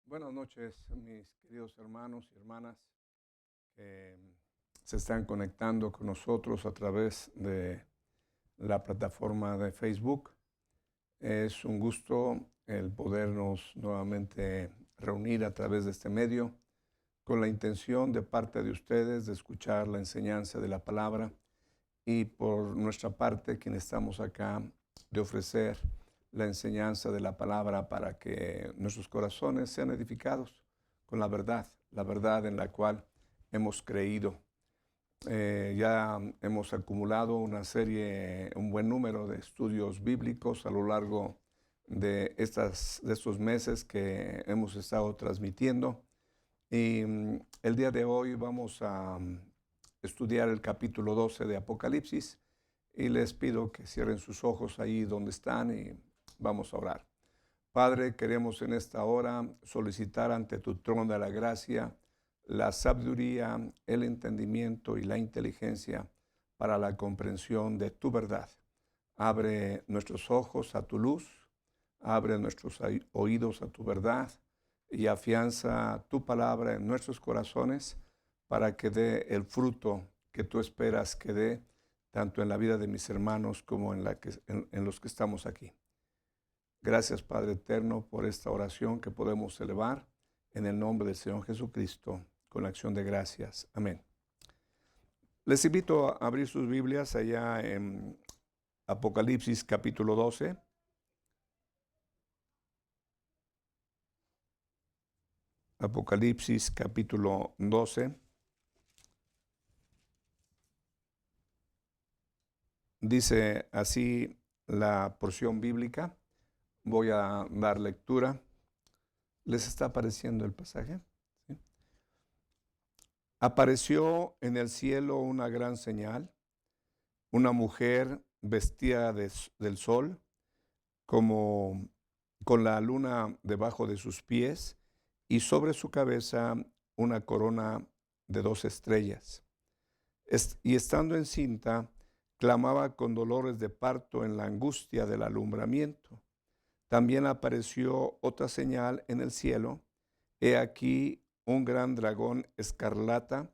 Buenas noches, mis queridos hermanos y hermanas que se están conectando con nosotros a través de la plataforma de Facebook. Es un gusto el podernos nuevamente reunir a través de este medio con la intención de parte de ustedes de escuchar la enseñanza de la palabra y por nuestra parte, quienes estamos acá, de ofrecer la enseñanza de la palabra para que nuestros corazones sean edificados con la verdad en la cual hemos creído. Ya hemos acumulado un buen número de estudios bíblicos a lo largo de estos meses que hemos estado transmitiendo. Y el día de hoy vamos a estudiar el capítulo 12 de Apocalipsis y les pido que cierren sus ojos ahí donde están y vamos a orar. Padre, queremos en esta hora solicitar ante tu trono de la gracia la sabiduría, el entendimiento y la inteligencia para la comprensión de tu verdad. Abre nuestros ojos a tu luz, abre nuestros oídos a tu verdad y afianza tu palabra en nuestros corazones para que dé el fruto que tú esperas que dé, tanto en la vida de mis hermanos como en los que estamos aquí. Gracias, Padre eterno, por esta oración que podemos elevar en el nombre del Señor Jesucristo, con la acción de gracias. Amén. Les invito a abrir sus Biblias allá en Apocalipsis capítulo 12. Apocalipsis capítulo 12. Dice así la porción bíblica. Voy a dar lectura. ¿Les está apareciendo el pasaje? ¿Sí? Apareció en el cielo una gran señal, una mujer vestida del sol, como con la luna debajo de sus pies, y sobre su cabeza una corona de 2 estrellas. Y estando encinta, clamaba con dolores de parto en la angustia del alumbramiento. También apareció otra señal en el cielo. He aquí un gran dragón escarlata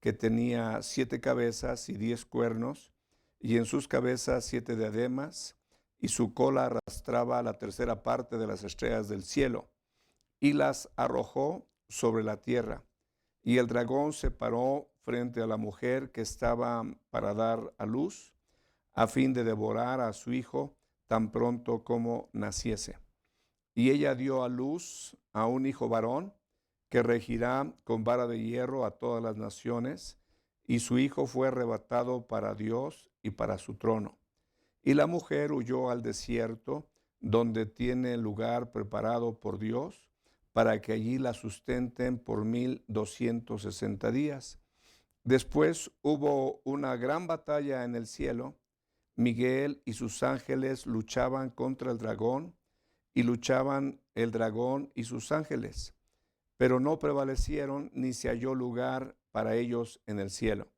que tenía 7 cabezas y 10 cuernos, y en sus cabezas 7 diademas, y su cola arrastraba la tercera parte de las estrellas del cielo, y las arrojó sobre la tierra. Y el dragón se paró frente a la mujer que estaba para dar a luz, a fin de devorar a su hijo tan pronto como naciese. Y ella dio a luz a un hijo varón, que regirá con vara de hierro a todas las naciones, y su hijo fue arrebatado para Dios y para su trono. Y la mujer huyó al desierto, donde tiene lugar preparado por Dios, para que allí la sustenten por 1260 días. Después hubo una gran batalla en el cielo. Miguel y sus ángeles luchaban contra el dragón, y luchaban el dragón y sus ángeles, pero no prevalecieron, ni se halló lugar para ellos en el cielo.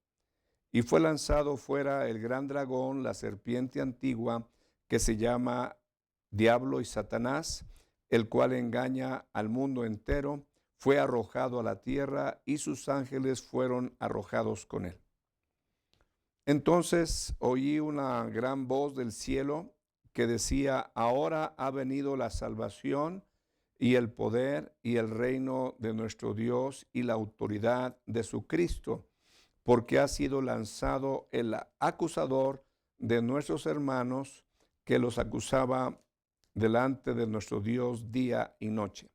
Y fue lanzado fuera el gran dragón, la serpiente antigua, que se llama Diablo y Satanás, el cual engaña al mundo entero. Fue arrojado a la tierra, y sus ángeles fueron arrojados con él. Entonces oí una gran voz del cielo que decía: ahora ha venido la salvación y el poder y el reino de nuestro Dios y la autoridad de su Cristo, porque ha sido lanzado el acusador de nuestros hermanos, que los acusaba delante de nuestro Dios día y noche.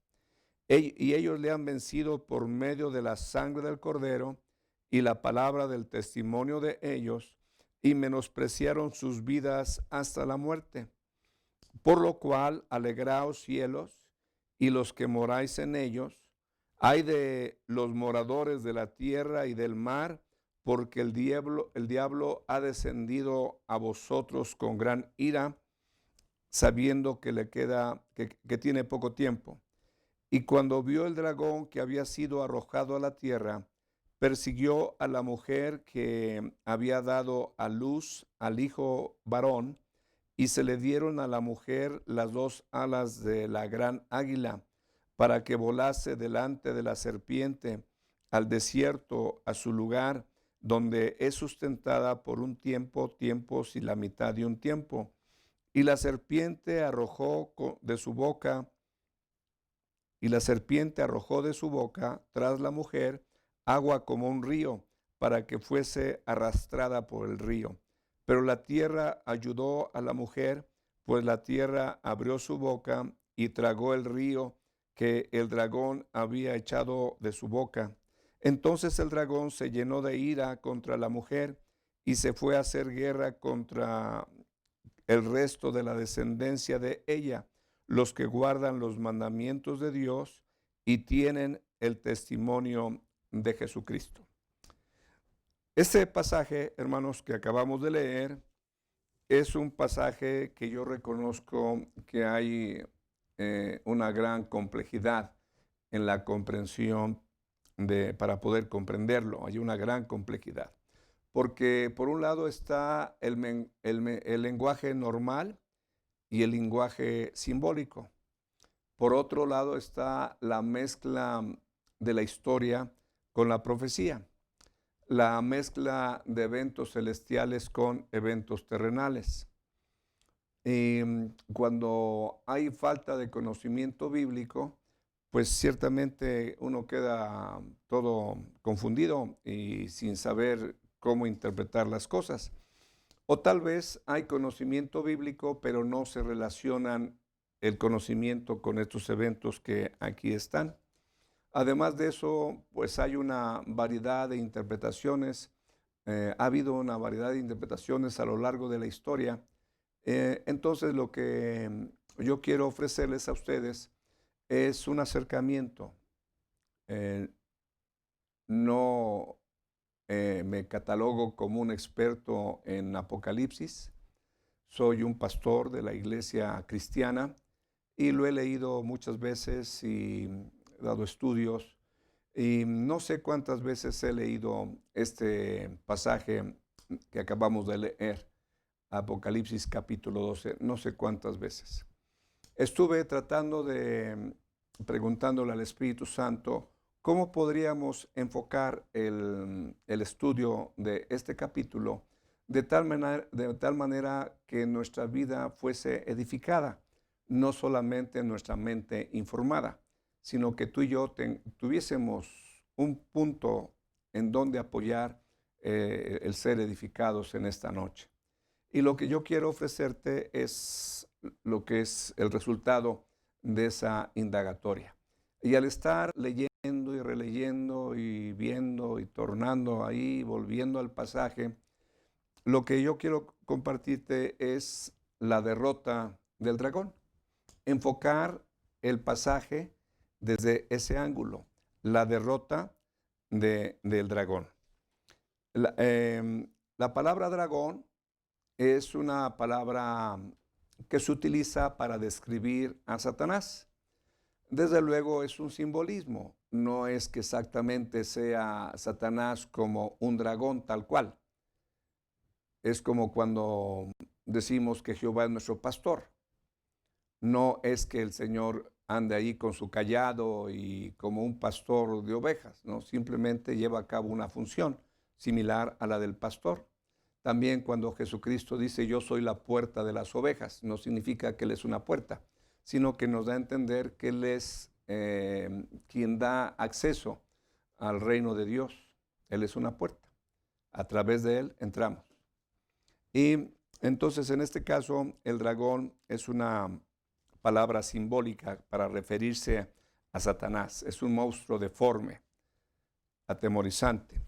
Y ellos le han vencido por medio de la sangre del Cordero y la palabra del testimonio de ellos, y menospreciaron sus vidas hasta la muerte. Por lo cual, alegraos cielos y los que moráis en ellos. Ay de los moradores de la tierra y del mar, porque el diablo ha descendido a vosotros con gran ira, sabiendo que tiene poco tiempo. Y cuando vio el dragón que había sido arrojado a la tierra, persiguió a la mujer que había dado a luz al hijo varón, y se le dieron a la mujer las 2 alas de la gran águila, para que volase delante de la serpiente al desierto, a su lugar, donde es sustentada por un tiempo, tiempos y la mitad de un tiempo. Y la serpiente arrojó de su boca, y la serpiente arrojó de su boca tras la mujer agua como un río, para que fuese arrastrada por el río. Pero la tierra ayudó a la mujer, pues la tierra abrió su boca y tragó el río que el dragón había echado de su boca. Entonces el dragón se llenó de ira contra la mujer y se fue a hacer guerra contra el resto de la descendencia de ella, los que guardan los mandamientos de Dios y tienen el testimonio de Jesucristo. Este pasaje, hermanos, que acabamos de leer, es un pasaje que yo reconozco que hay una gran complejidad en la comprensión para poder comprenderlo. Hay una gran complejidad. Porque por un lado está el lenguaje normal y el lenguaje simbólico. Por otro lado está la mezcla de la historia con la profecía, la mezcla de eventos celestiales con eventos terrenales. Y cuando hay falta de conocimiento bíblico, pues ciertamente uno queda todo confundido y sin saber cómo interpretar las cosas. O tal vez hay conocimiento bíblico, pero no se relacionan el conocimiento con estos eventos que aquí están. Además de eso, pues hay una variedad de interpretaciones. Ha habido una variedad de interpretaciones a lo largo de la historia. Entonces, lo que yo quiero ofrecerles a ustedes es un acercamiento. No me catalogo como un experto en Apocalipsis. Soy un pastor de la iglesia cristiana y lo he leído muchas veces y he dado estudios. Y no sé cuántas veces he leído este pasaje que acabamos de leer, Apocalipsis capítulo 12, no sé cuántas veces. Estuve tratando preguntándole al Espíritu Santo cómo podríamos enfocar el estudio de este capítulo de tal manera que nuestra vida fuese edificada, no solamente nuestra mente informada, sino que tú y yo tuviésemos un punto en donde apoyar el ser edificados en esta noche. Y lo que yo quiero ofrecerte es lo que es el resultado de esa indagatoria. Y al estar leyendo y releyendo y viendo y tornando ahí, volviendo al pasaje, lo que yo quiero compartirte es la derrota del dragón. Enfocar el pasaje desde ese ángulo, la derrota del dragón. La palabra dragón es una palabra que se utiliza para describir a Satanás. Desde luego es un simbolismo, no es que exactamente sea Satanás como un dragón tal cual. Es como cuando decimos que Jehová es nuestro pastor. No es que el Señor ande ahí con su cayado y como un pastor de ovejas, ¿no? Simplemente lleva a cabo una función similar a la del pastor. También cuando Jesucristo dice yo soy la puerta de las ovejas, no significa que Él es una puerta, sino que nos da a entender que Él es quien da acceso al reino de Dios. Él es una puerta. A través de Él entramos. Y entonces en este caso el dragón es una palabra simbólica para referirse a Satanás. Es un monstruo deforme, atemorizante.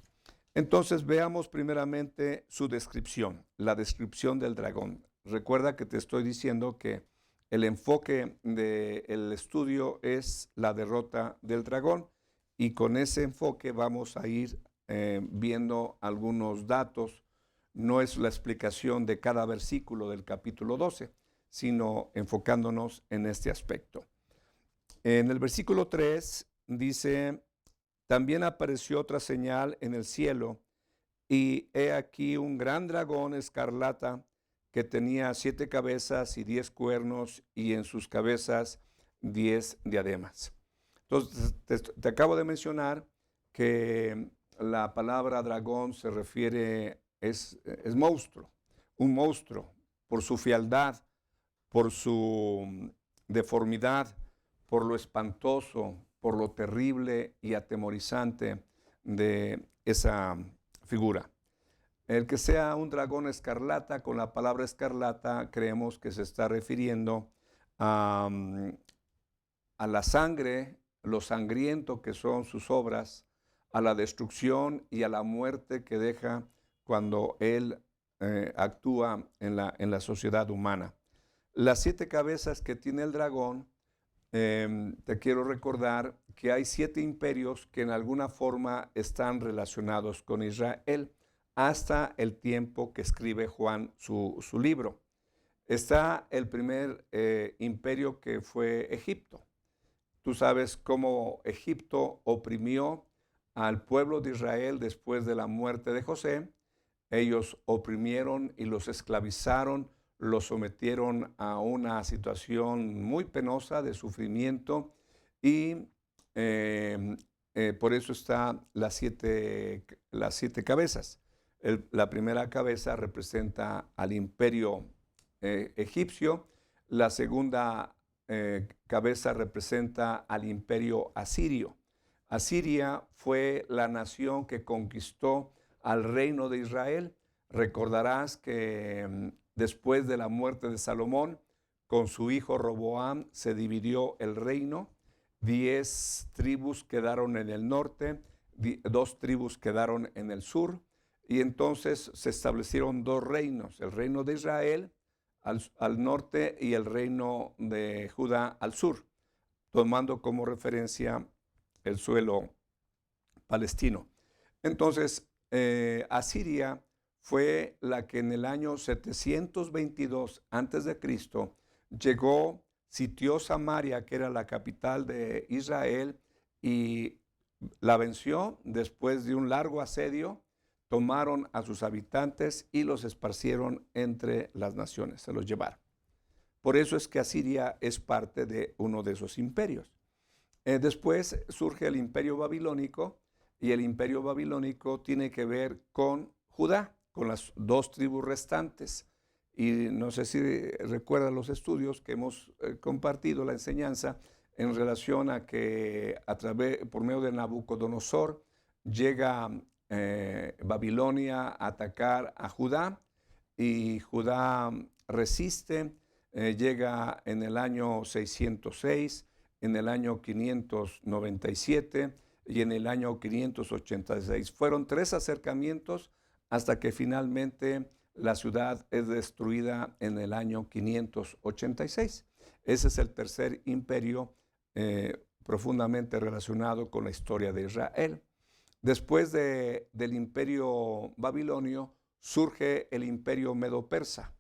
Entonces veamos primeramente su descripción, la descripción del dragón. Recuerda que te estoy diciendo que el enfoque del estudio es la derrota del dragón y con ese enfoque vamos a ir viendo algunos datos. No es la explicación de cada versículo del capítulo 12, sino enfocándonos en este aspecto. En el versículo 3 dice: también apareció otra señal en el cielo, y he aquí un gran dragón escarlata que tenía 7 cabezas y 10 cuernos, y en sus cabezas 10 diademas. Entonces, te acabo de mencionar que la palabra dragón se refiere, es monstruo, un monstruo, por su fealdad, por su deformidad, por lo espantoso, por lo terrible y atemorizante de esa figura. El que sea un dragón escarlata, con la palabra escarlata creemos que se está refiriendo a, a la sangre, lo sangriento que son sus obras, a la destrucción y a la muerte que deja cuando él actúa en la sociedad humana. Las 7 cabezas que tiene el dragón, te quiero recordar que hay 7 imperios que en alguna forma están relacionados con Israel hasta el tiempo que escribe Juan su libro. Está el primer imperio, que fue Egipto. Tú sabes cómo Egipto oprimió al pueblo de Israel después de la muerte de José. Ellos oprimieron y los esclavizaron, los sometieron a una situación muy penosa de sufrimiento y por eso están las siete cabezas. La primera cabeza representa al imperio egipcio, la segunda cabeza representa al imperio asirio. Asiria fue la nación que conquistó al reino de Israel. Recordarás que después de la muerte de Salomón, con su hijo Roboam se dividió el reino. 10 tribus quedaron en el norte, 2 tribus quedaron en el sur, y entonces se establecieron 2 reinos, el reino de Israel al norte y el reino de Judá al sur, tomando como referencia el suelo palestino. Entonces, Asiria fue la que en el año 722 a.C. llegó, sitió Samaria, que era la capital de Israel, y la venció. Después de un largo asedio, tomaron a sus habitantes y los esparcieron entre las naciones, se los llevaron. Por eso es que Asiria es parte de uno de esos imperios. Después surge el imperio babilónico, y el imperio babilónico tiene que ver con Judá, con las 2 tribus restantes. Y no sé si recuerdan los estudios que hemos compartido, la enseñanza en relación a que por medio de Nabucodonosor llega Babilonia a atacar a Judá, y Judá resiste, llega en el año 606, en el año 597 y en el año 586. Fueron 3 acercamientos hasta que finalmente la ciudad es destruida en el año 586. Ese es el tercer imperio profundamente relacionado con la historia de Israel. Después del imperio babilonio surge el imperio medo-persa.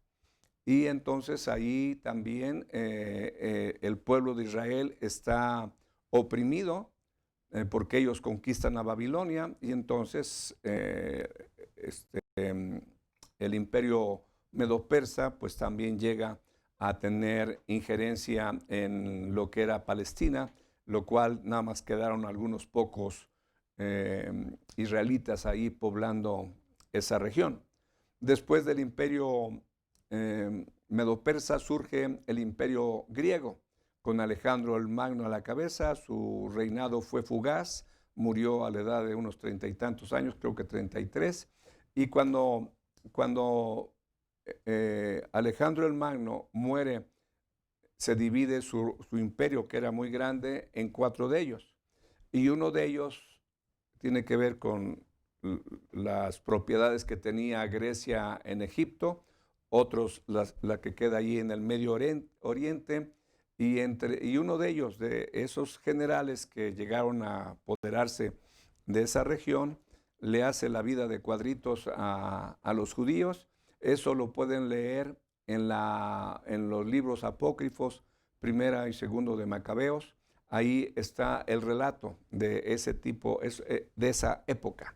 Y entonces ahí también el pueblo de Israel está oprimido porque ellos conquistan a Babilonia, y entonces el imperio medo-persa pues también llega a tener injerencia en lo que era Palestina, lo cual nada más quedaron algunos pocos israelitas ahí poblando esa región. Después del imperio medo-persa surge el imperio griego, con Alejandro el Magno a la cabeza. Su reinado fue fugaz, murió a la edad de unos 30 y tantos años, creo que 33, y cuando Alejandro el Magno muere, se divide su imperio, que era muy grande, en 4 de ellos, y uno de ellos tiene que ver con las propiedades que tenía Grecia en Egipto, otros la que queda allí en el Medio Oriente, y uno de ellos, de esos generales que llegaron a apoderarse de esa región, le hace la vida de cuadritos a los judíos. Eso lo pueden leer en los libros apócrifos, primera y segundo de Macabeos. Ahí está el relato de ese tipo, de esa época.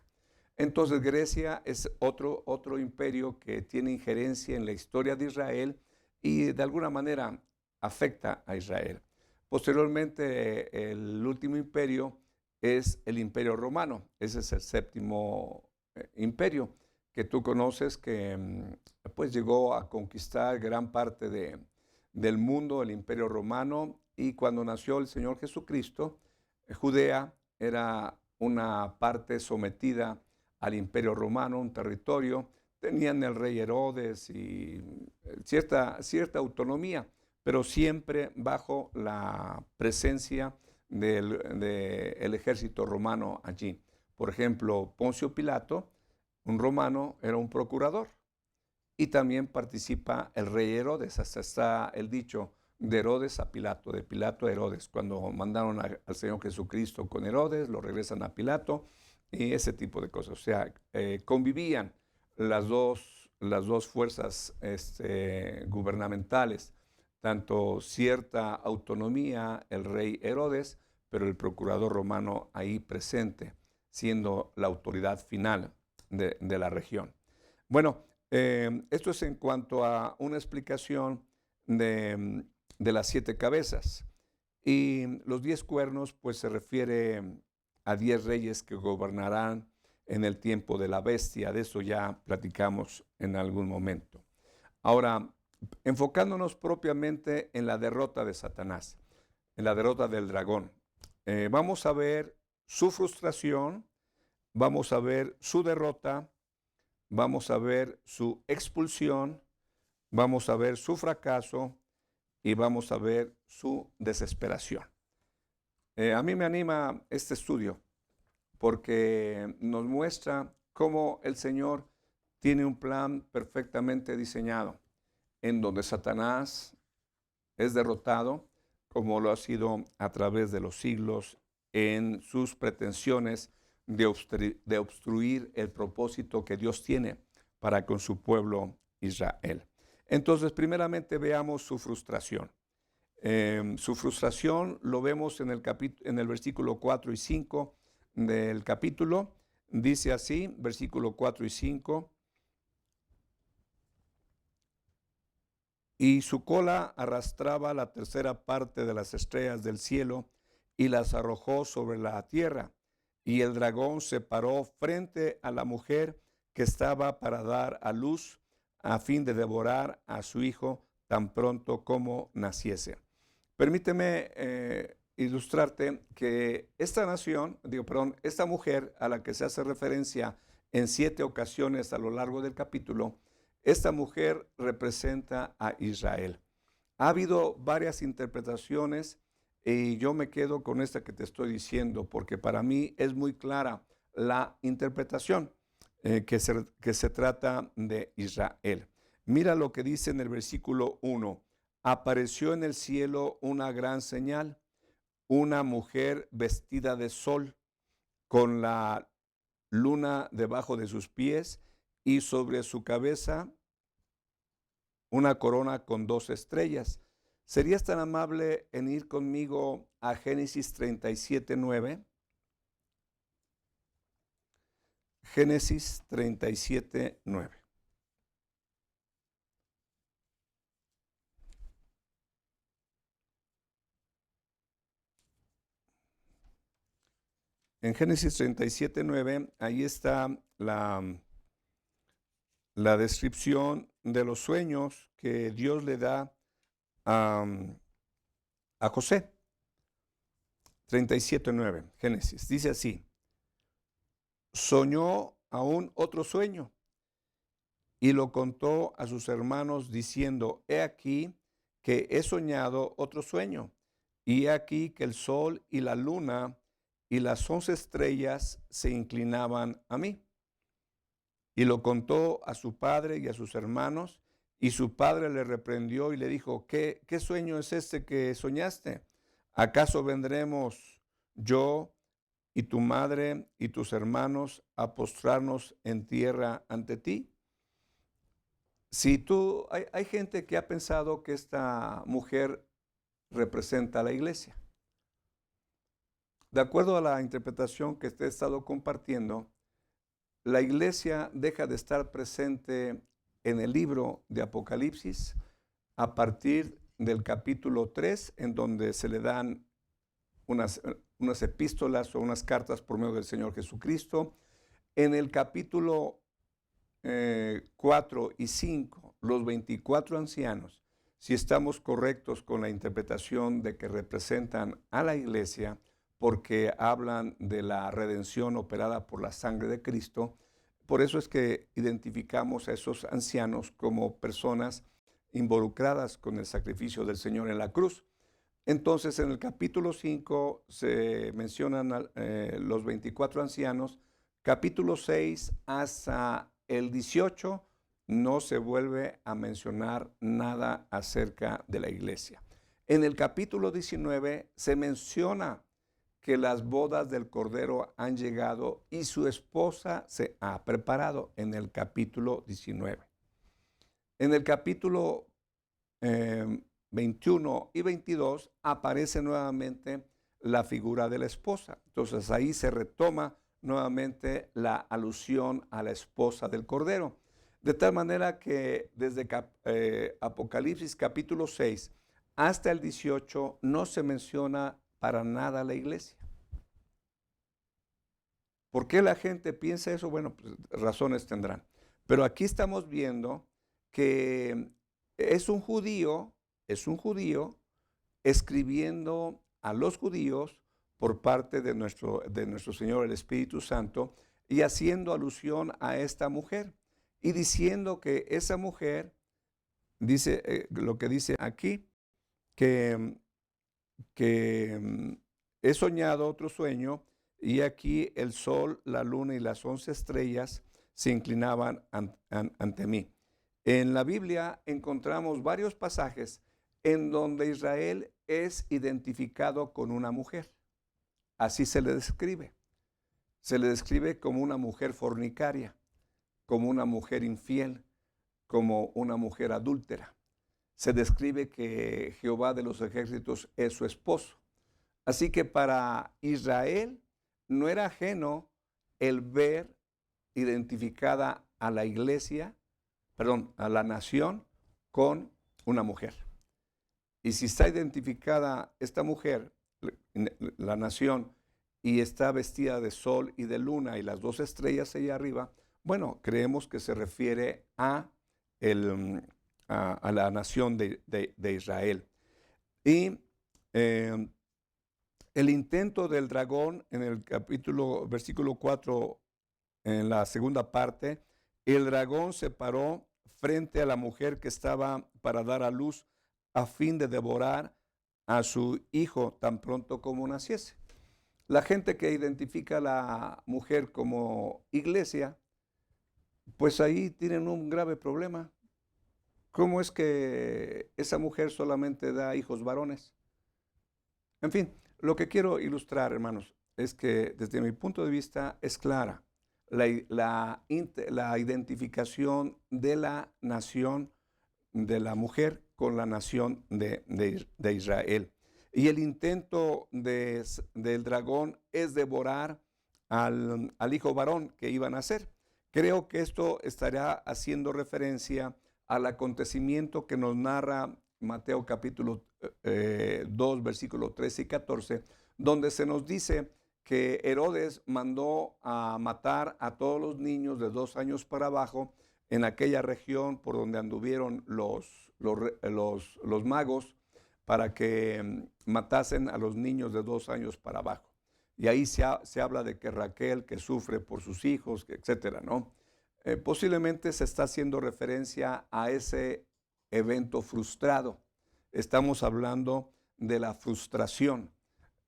Entonces Grecia es otro imperio que tiene injerencia en la historia de Israel y de alguna manera afecta a Israel. Posteriormente, el último imperio es el Imperio Romano. Ese es el séptimo imperio que tú conoces, que pues llegó a conquistar gran parte del mundo, el Imperio Romano. Y cuando nació el Señor Jesucristo, Judea era una parte sometida al Imperio Romano, un territorio. Tenían el rey Herodes y cierta autonomía, pero siempre bajo la presencia del ejército romano allí. Por ejemplo, Poncio Pilato, un romano, era un procurador. Y también participa el rey Herodes. Hasta está el dicho de Herodes a Pilato, de Pilato a Herodes. Cuando mandaron al Señor Jesucristo con Herodes, lo regresan a Pilato y ese tipo de cosas. O sea, convivían las dos fuerzas gubernamentales, tanto cierta autonomía, el rey Herodes, pero el procurador romano ahí presente, siendo la autoridad final de la región. Bueno, esto es en cuanto a una explicación de las 7 cabezas. Y los 10 cuernos, pues se refiere a 10 reyes que gobernarán en el tiempo de la bestia. De eso ya platicamos en algún momento. Ahora, enfocándonos propiamente en la derrota de Satanás, en la derrota del dragón, vamos a ver su frustración, vamos a ver su derrota, vamos a ver su expulsión, vamos a ver su fracaso y vamos a ver su desesperación. A mí me anima este estudio porque nos muestra cómo el Señor tiene un plan perfectamente diseñado, en donde Satanás es derrotado, como lo ha sido a través de los siglos, en sus pretensiones de obstruir el propósito que Dios tiene para con su pueblo Israel. Entonces, primeramente veamos su frustración. Su frustración lo vemos en el versículo 4 y 5 del capítulo. Dice así, versículo 4 y 5. Y su cola arrastraba la tercera parte de las estrellas del cielo y las arrojó sobre la tierra. Y el dragón se paró frente a la mujer que estaba para dar a luz, a fin de devorar a su hijo tan pronto como naciese. Permíteme ilustrarte que esta mujer a la que se hace referencia en 7 ocasiones a lo largo del capítulo, esta mujer representa a Israel. Ha habido varias interpretaciones y yo me quedo con esta que te estoy diciendo porque para mí es muy clara la interpretación que se trata de Israel. Mira lo que dice en el versículo 1. Apareció en el cielo una gran señal, una mujer vestida de sol, con la luna debajo de sus pies y sobre su cabeza una corona con 2 estrellas. ¿Serías tan amable en ir conmigo a Génesis 37:9? Génesis 37:9. En Génesis 37:9, ahí está la descripción de los sueños que Dios le da a José. 37:9, Génesis. Dice así: soñó aún otro sueño y lo contó a sus hermanos diciendo: he aquí que he soñado otro sueño, y he aquí que el sol y la luna y las 11 estrellas se inclinaban a mí. Y lo contó a su padre y a sus hermanos, y su padre le reprendió y le dijo: ¿Qué sueño es este que soñaste? ¿Acaso vendremos yo y tu madre y tus hermanos a postrarnos en tierra ante ti? Hay gente que ha pensado que esta mujer representa a la iglesia. De acuerdo a la interpretación que te he estado compartiendo, la iglesia deja de estar presente en el libro de Apocalipsis a partir del capítulo 3, en donde se le dan unas epístolas o unas cartas por medio del Señor Jesucristo. En el capítulo 4 y 5, los 24 ancianos, si estamos correctos con la interpretación de que representan a la iglesia, porque hablan de la redención operada por la sangre de Cristo, por eso es que identificamos a esos ancianos como personas involucradas con el sacrificio del Señor en la cruz. Entonces, en el capítulo 5 se mencionan los 24 ancianos. Capítulo 6 hasta el 18 no se vuelve a mencionar nada acerca de la iglesia. En el capítulo 19 se menciona que las bodas del Cordero han llegado y su esposa se ha preparado, en el capítulo 19. En el capítulo 21 y 22 aparece nuevamente la figura de la esposa. Entonces ahí se retoma nuevamente la alusión a la esposa del Cordero. De tal manera que desde Apocalipsis capítulo 6 hasta el 18 no se menciona para nada la iglesia. ¿Por qué la gente piensa eso? Bueno, pues razones tendrán. Pero aquí estamos viendo que es un judío escribiendo a los judíos por parte de nuestro Señor el Espíritu Santo y haciendo alusión a esta mujer y diciendo que esa mujer, dice lo que dice aquí, que he soñado otro sueño y aquí el sol, la luna y las 11 estrellas se inclinaban ante mí. En la Biblia encontramos varios pasajes en donde Israel es identificado con una mujer. Así se le describe. Se le describe como una mujer fornicaria, como una mujer infiel, como una mujer adúltera. Se describe que Jehová de los ejércitos es su esposo. Así que para Israel no era ajeno el ver identificada a la iglesia, a la nación con una mujer. Y si está identificada esta mujer, la nación, y está vestida de sol y de luna y las 2 estrellas allá arriba, bueno, creemos que se refiere a la nación de Israel. Y el intento del dragón en el versículo 4, en la segunda parte, el dragón se paró frente a la mujer que estaba para dar a luz a fin de devorar a su hijo tan pronto como naciese. La gente que identifica a la mujer como iglesia, pues ahí tienen un grave problema. ¿Cómo es que esa mujer solamente da hijos varones? En fin, lo que quiero ilustrar, hermanos, es que desde mi punto de vista es clara la identificación de la nación de la mujer con la nación de Israel. Y el intento del dragón es devorar al hijo varón que iban a nacer. Creo que esto estará haciendo referencia al acontecimiento que nos narra Mateo capítulo 2, versículos 13 y 14, donde se nos dice que Herodes mandó a matar a todos los niños de 2 años para abajo en aquella región por donde anduvieron los magos, para que matasen a los niños de 2 años para abajo. Y ahí se habla de que Raquel, que sufre por sus hijos, etcétera, ¿no? Posiblemente se está haciendo referencia a ese evento frustrado. Estamos hablando de la frustración.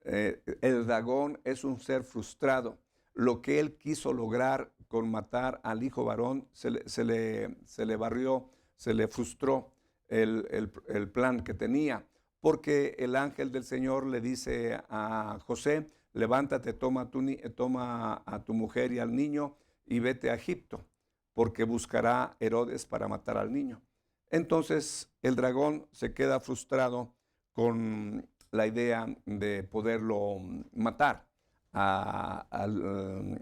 El dragón es un ser frustrado. Lo que él quiso lograr con matar al hijo varón se le barrió, se le frustró el plan que tenía, porque el ángel del Señor le dice a José: levántate, toma a tu mujer y al niño y vete a Egipto, porque buscará Herodes para matar al niño. Entonces el dragón se queda frustrado con la idea de poderlo matar al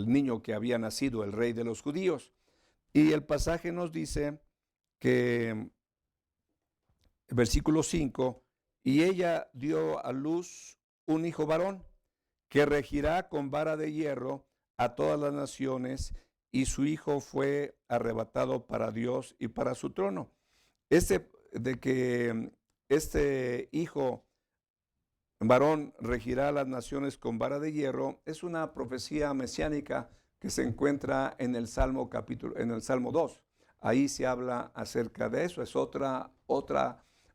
niño que había nacido, el rey de los judíos. Y el pasaje nos dice que Versículo 5, y ella dio a luz un hijo varón, que regirá con vara de hierro a todas las naciones, y su hijo fue arrebatado para Dios y para su trono. De que este hijo varón regirá a las naciones con vara de hierro, es una profecía mesiánica que se encuentra en el Salmo en el Salmo 2. Ahí se habla acerca de eso. Es otra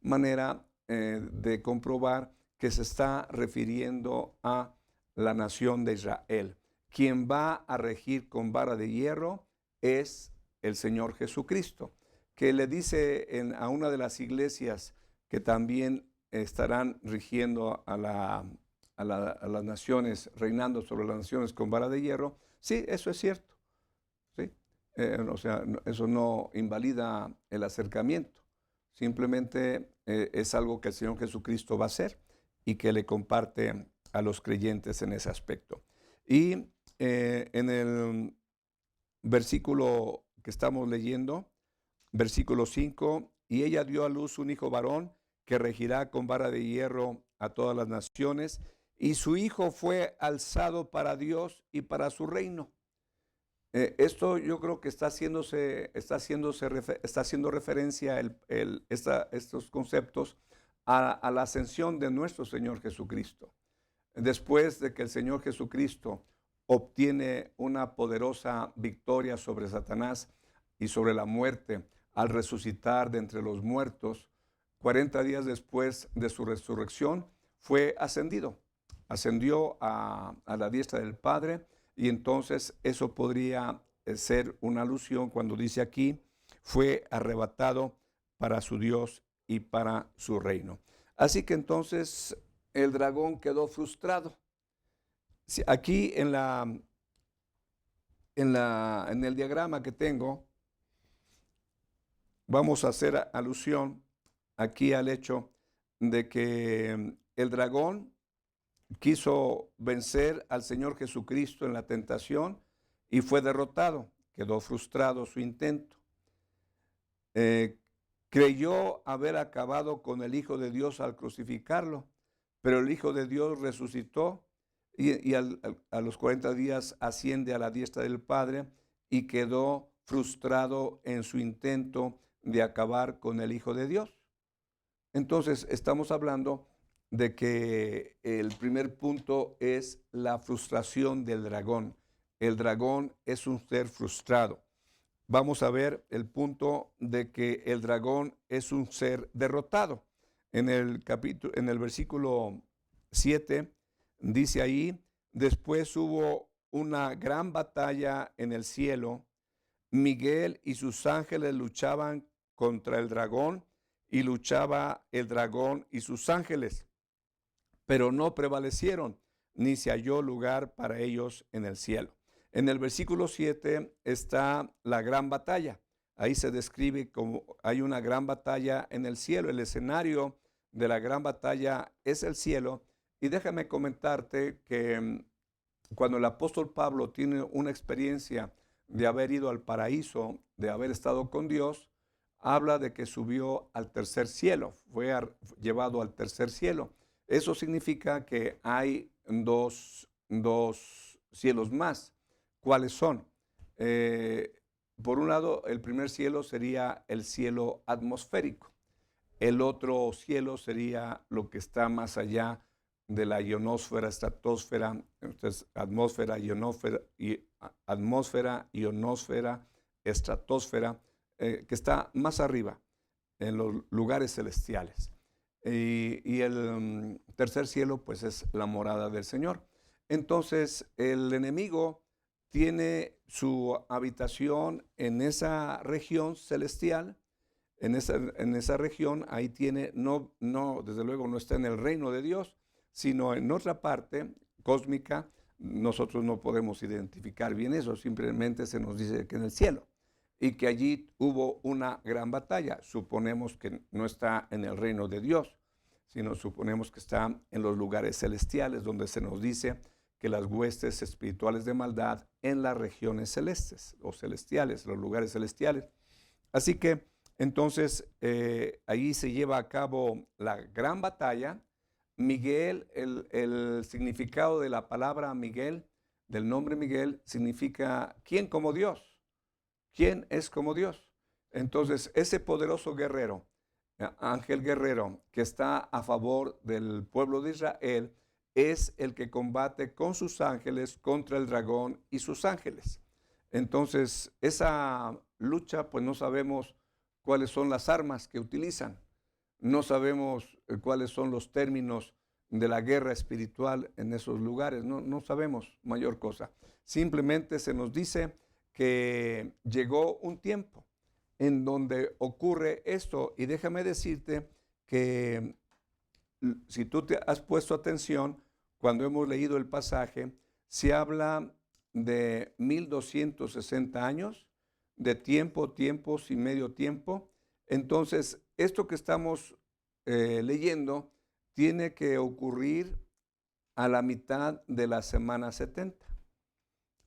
manera de comprobar que se está refiriendo a la nación de Israel. Quien va a regir con vara de hierro es el Señor Jesucristo, que le dice a una de las iglesias que también estarán rigiendo a las naciones, reinando sobre las naciones con vara de hierro. Sí, eso es cierto. ¿Sí? O sea, eso no invalida el acercamiento. Simplemente es algo que el Señor Jesucristo va a hacer y que le comparte a los creyentes en ese aspecto. Y en el versículo que estamos leyendo, versículo 5, y ella dio a luz un hijo varón que regirá con vara de hierro a todas las naciones, y su hijo fue alzado para Dios y para su reino. Esto yo creo que está haciendo referencia estos conceptos a la ascensión de nuestro Señor Jesucristo. Después de que el Señor Jesucristo obtiene una poderosa victoria sobre Satanás y sobre la muerte al resucitar de entre los muertos, 40 días después de su resurrección, fue ascendió a la diestra del Padre, y entonces eso podría ser una alusión cuando dice aquí, fue arrebatado para su Dios y para su reino. Así que entonces el dragón quedó frustrado. Aquí en el diagrama que tengo, vamos a hacer alusión aquí al hecho de que el dragón quiso vencer al Señor Jesucristo en la tentación y fue derrotado, quedó frustrado su intento. Creyó haber acabado con el Hijo de Dios al crucificarlo, pero el Hijo de Dios resucitó y a los 40 días asciende a la diestra del Padre y quedó frustrado en su intento de acabar con el Hijo de Dios. Entonces estamos hablando de que el primer punto es la frustración del dragón. El dragón es un ser frustrado. Vamos a ver el punto de que el dragón es un ser derrotado. En el versículo 7 dice ahí, después hubo una gran batalla en el cielo. Miguel y sus ángeles luchaban contra el dragón, y luchaba el dragón y sus ángeles, pero no prevalecieron, ni se halló lugar para ellos en el cielo. En el versículo 7 está la gran batalla. Ahí se describe como hay una gran batalla en el cielo. El escenario de la gran batalla es el cielo. Y déjame comentarte que cuando el apóstol Pablo tiene una experiencia de haber ido al paraíso, de haber estado con Dios, habla de que subió al tercer cielo, fue llevado al tercer cielo. Eso significa que hay dos cielos más. ¿Cuáles son? Por un lado, el primer cielo sería el cielo atmosférico. El otro cielo sería lo que está más allá de la ionosfera, estratosfera, entonces atmósfera, ionosfera, estratosfera, que está más arriba, en los lugares celestiales. Y el tercer cielo, pues es la morada del Señor. Entonces, el enemigo tiene su habitación en esa región celestial, en esa región, ahí tiene, desde luego no está en el reino de Dios, sino en otra parte cósmica. Nosotros no podemos identificar bien eso, simplemente se nos dice que en el cielo, y que allí hubo una gran batalla. Suponemos que no está en el reino de Dios, sino suponemos que está en los lugares celestiales, donde se nos dice que las huestes espirituales de maldad en las regiones celestes o celestiales, los lugares celestiales. Así que Entonces, ahí se lleva a cabo la gran batalla. Miguel, el significado de la palabra Miguel, del nombre Miguel, significa ¿quién como Dios? ¿Quién es como Dios? Entonces, ese poderoso guerrero, ángel guerrero, que está a favor del pueblo de Israel, es el que combate con sus ángeles contra el dragón y sus ángeles. Entonces, esa lucha, pues no sabemos cuáles son las armas que utilizan. No sabemos cuáles son los términos de la guerra espiritual en esos lugares. No sabemos mayor cosa. Simplemente se nos dice que llegó un tiempo en donde ocurre esto. Y déjame decirte que si tú te has puesto atención, cuando hemos leído el pasaje, se habla de 1260 años, de tiempo, tiempos y medio tiempo. Entonces, esto que estamos leyendo tiene que ocurrir a la mitad de la semana 70,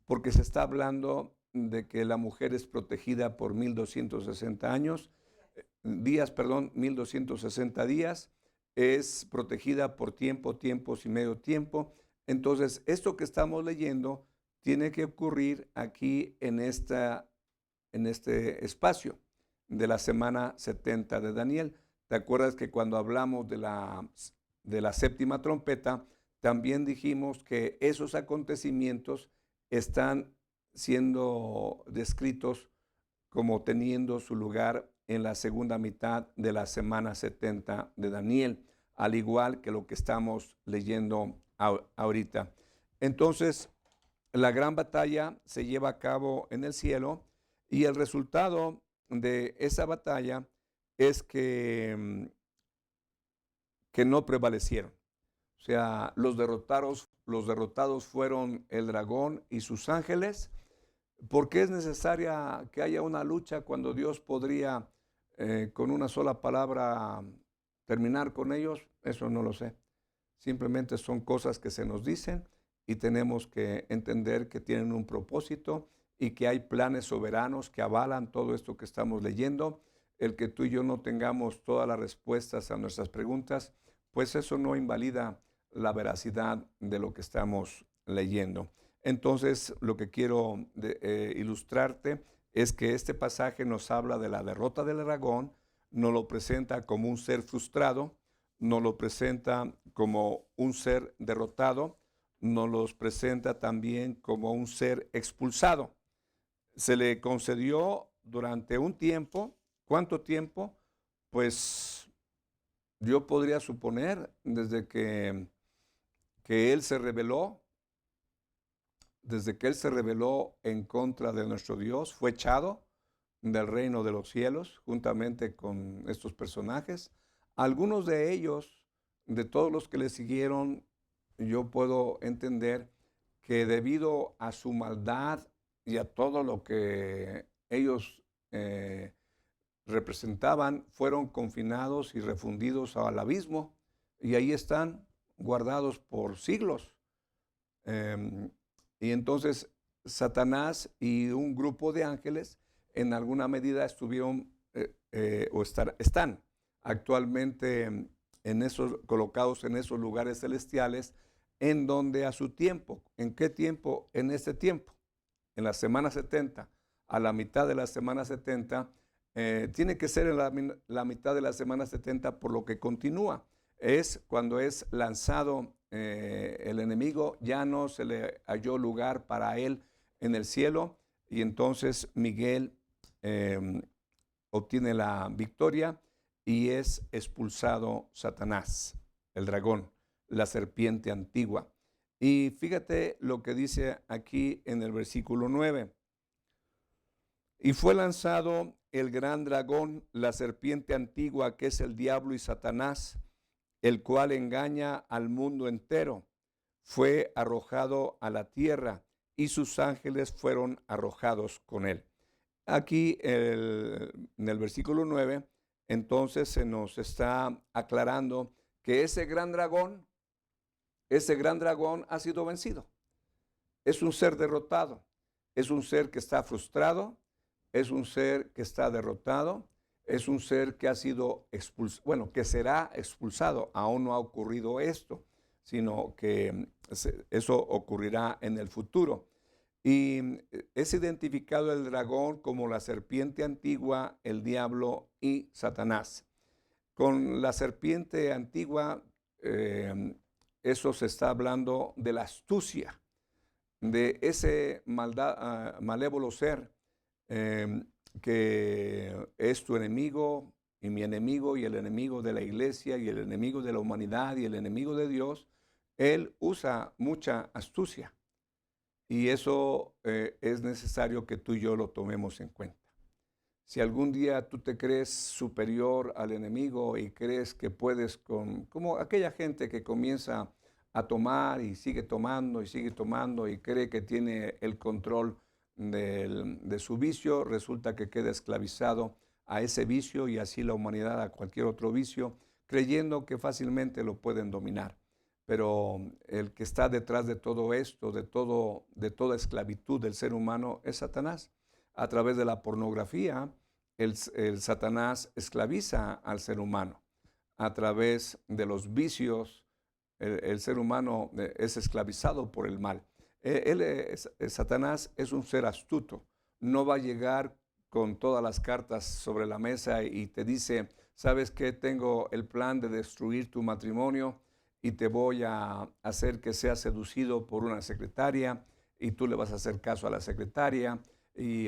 porque se está hablando de que la mujer es protegida por 1260 años, días, perdón, 1260 días, es protegida por tiempo, tiempos y medio tiempo. Entonces, esto que estamos leyendo tiene que ocurrir aquí en este espacio de la semana 70 de Daniel. ¿Te acuerdas que cuando hablamos de la séptima trompeta, también dijimos que esos acontecimientos están siendo descritos como teniendo su lugar en la segunda mitad de la semana 70 de Daniel, al igual que lo que estamos leyendo ahorita? Entonces, la gran batalla se lleva a cabo en el cielo y el resultado de esa batalla es que no prevalecieron. O sea, los derrotados fueron el dragón y sus ángeles. ¿Por qué es necesaria que haya una lucha cuando Dios podría con una sola palabra terminar con ellos? Eso no lo sé. Simplemente son cosas que se nos dicen y tenemos que entender que tienen un propósito y que hay planes soberanos que avalan todo esto que estamos leyendo. El que tú y yo no tengamos todas las respuestas a nuestras preguntas, pues eso no invalida la veracidad de lo que estamos leyendo. Entonces, lo que quiero ilustrarte es que este pasaje nos habla de la derrota del dragón, nos lo presenta como un ser frustrado, nos lo presenta como un ser derrotado, nos los presenta también como un ser expulsado. Se le concedió durante un tiempo. ¿Cuánto tiempo? Pues yo podría suponer desde que él se rebeló, desde que él se rebeló en contra de nuestro Dios, fue echado del reino de los cielos juntamente con estos personajes. Algunos de ellos, de todos los que le siguieron, yo puedo entender que debido a su maldad y a todo lo que ellos representaban, fueron confinados y refundidos al abismo y ahí están guardados por siglos. Y entonces Satanás y un grupo de ángeles en alguna medida estuvieron están actualmente colocados en esos lugares celestiales, en donde a su tiempo. ¿En qué tiempo? En este tiempo, en la semana 70, a la mitad de la semana 70, tiene que ser en la mitad de la semana 70 por lo que continúa. Es cuando es lanzado el enemigo, ya no se le halló lugar para él en el cielo y entonces Miguel obtiene la victoria y es expulsado Satanás, el dragón, la serpiente antigua. Y fíjate lo que dice aquí en el versículo 9. Y fue lanzado el gran dragón, la serpiente antigua, que es el diablo y Satanás, el cual engaña al mundo entero. Fue arrojado a la tierra y sus ángeles fueron arrojados con él. Aquí en el versículo 9, entonces se nos está aclarando que ese gran dragón ha sido vencido. Es un ser derrotado, es un ser que está frustrado, es un ser que está derrotado Es un ser que ha sido expulsado, bueno, que será expulsado. Aún no ha ocurrido esto, sino que eso ocurrirá en el futuro. Y es identificado el dragón como la serpiente antigua, el diablo y Satanás. Con la serpiente antigua, eso se está hablando de la astucia, de ese malévolo ser eh, que es tu enemigo y mi enemigo y el enemigo de la iglesia y el enemigo de la humanidad y el enemigo de Dios. Él usa mucha astucia y eso es necesario que tú y yo lo tomemos en cuenta. Si algún día tú te crees superior al enemigo y crees que puedes como aquella gente que comienza a tomar y sigue tomando y cree que tiene el control de su vicio, resulta que queda esclavizado a ese vicio y así la humanidad a cualquier otro vicio, creyendo que fácilmente lo pueden dominar. Pero el que está detrás de todo esto, de toda esclavitud del ser humano, es Satanás. A través de la pornografía, el Satanás esclaviza al ser humano. A través de los vicios, el ser humano es esclavizado por el mal. Satanás es un ser astuto. No va a llegar con todas las cartas sobre la mesa y te dice, ¿sabes qué? Tengo el plan de destruir tu matrimonio y te voy a hacer que seas seducido por una secretaria y tú le vas a hacer caso a la secretaria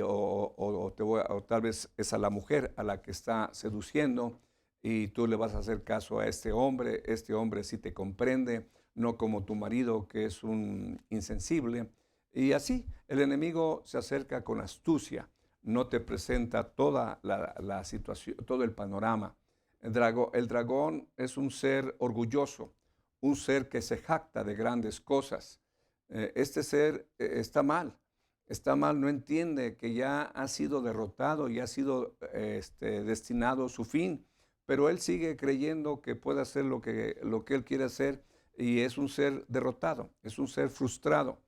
o tal vez es a la mujer a la que está seduciendo y tú le vas a hacer caso a este hombre sí te comprende, no como tu marido que es un insensible. Y así el enemigo se acerca con astucia, no te presenta toda la situación, todo el panorama. El dragón es un ser orgulloso, un ser que se jacta de grandes cosas. Este ser está mal, no entiende que ya ha sido derrotado y ha sido destinado su fin, pero él sigue creyendo que puede hacer lo que él quiere hacer y es un ser derrotado, es un ser frustrado.